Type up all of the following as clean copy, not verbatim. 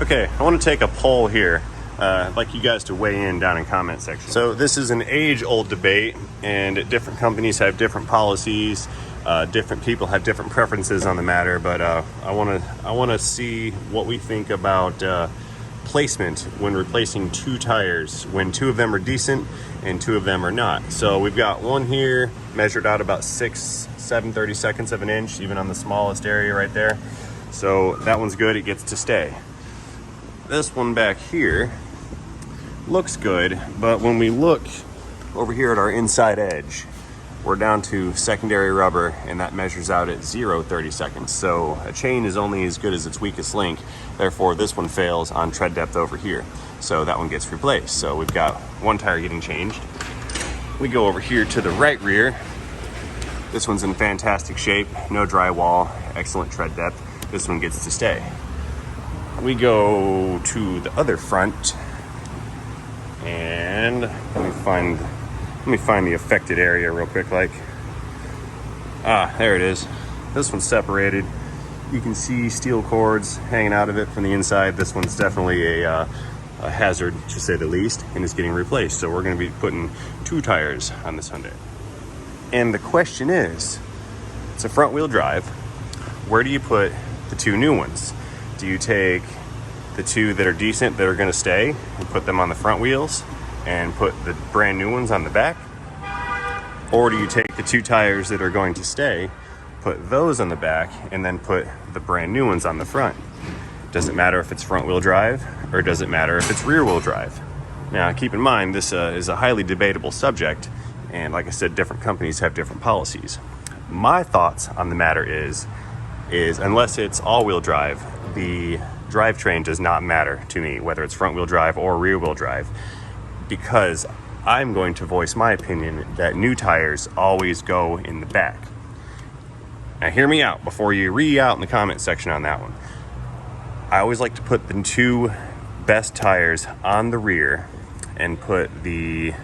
Okay, I want to take a poll here. I'd like you guys to weigh in down in comment section. So this is an age-old debate, and different companies have different policies. Different people have different preferences on the matter, but I want to see what we think about placement when replacing two tires, when two of them are decent and two of them are not. So we've got one here measured out about 7/32 of an inch, even on the smallest area right there. So that one's good, it gets to stay. This one back here looks good, but when we look over here at our inside edge, we're down to secondary rubber, and that measures out at 0.30. So a chain is only as good as its weakest link. Therefore, this one fails on tread depth over here. So that one gets replaced. So we've got one tire getting changed. We go over here to the right rear. This one's in fantastic shape, no drywall, excellent tread depth. This one gets to stay. We go to the other front, and let me find the affected area real quick. There it is. This one's separated. You can see steel cords hanging out of it from the inside. This one's definitely a hazard, to say the least, and is getting replaced. So we're going to be putting two tires on this Hyundai. And the question is, it's a front wheel drive. Where do you put the two new ones? Do you take the two that are decent, that are going to stay, and put them on the front wheels and put the brand new ones on the back? Or do you take the two tires that are going to stay, put those on the back, and then put the brand new ones on the front? Does it matter if it's front wheel drive, or does it matter if it's rear wheel drive? Now, keep in mind, this is a highly debatable subject, and like I said, different companies have different policies. My thoughts on the matter is unless it's all-wheel drive, the drivetrain does not matter to me, whether it's front-wheel drive or rear-wheel drive, because I'm going to voice my opinion that new tires always go in the back. Now, hear me out before you re-out in the comment section on that one. I always like to put the two best tires on the rear and put the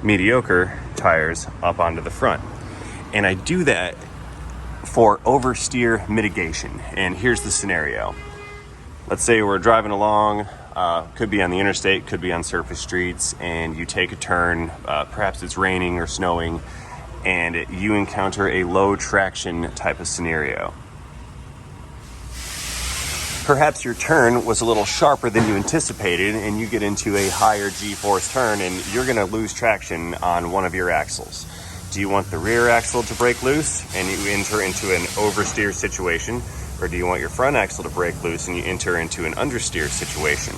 mediocre tires up onto the front. And I do that for oversteer mitigation. And here's the scenario. Let's say we're driving along, could be on the interstate, could be on surface streets, and you take a turn, perhaps it's raining or snowing, and you encounter a low traction type of scenario. Perhaps your turn was a little sharper than you anticipated, and you get into a higher G-force turn, and you're gonna lose traction on one of your axles. Do you want the rear axle to break loose and you enter into an oversteer situation? Or do you want your front axle to break loose and you enter into an understeer situation?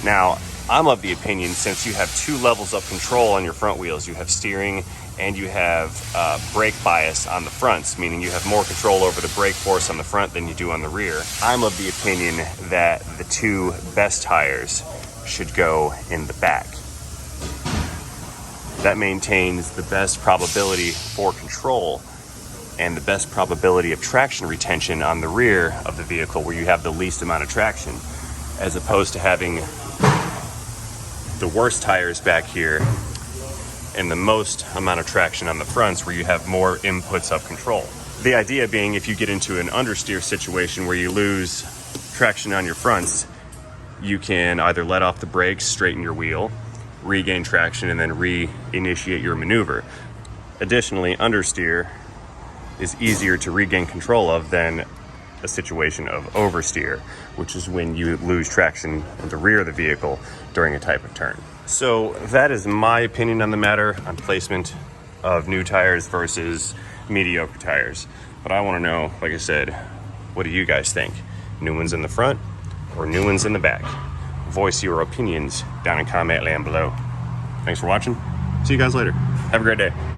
Now, I'm of the opinion, since you have two levels of control on your front wheels, you have steering and you have brake bias on the fronts, meaning you have more control over the brake force on the front than you do on the rear. I'm of the opinion that the two best tires should go in the back. That maintains the best probability for control and the best probability of traction retention on the rear of the vehicle, where you have the least amount of traction, as opposed to having the worst tires back here and the most amount of traction on the fronts, where you have more inputs of control. The idea being, if you get into an understeer situation where you lose traction on your fronts, you can either let off the brakes, straighten your wheel, regain traction, and then reinitiate your maneuver. Additionally, understeer is easier to regain control of than a situation of oversteer, which is when you lose traction in the rear of the vehicle during a type of turn. So that is my opinion on the matter on placement of new tires versus mediocre tires. But I want to know, like I said, what do you guys think? New ones in the front or new ones in the back? Voice your opinions down in comment land below. Thanks for watching. See you guys later. Have a great day.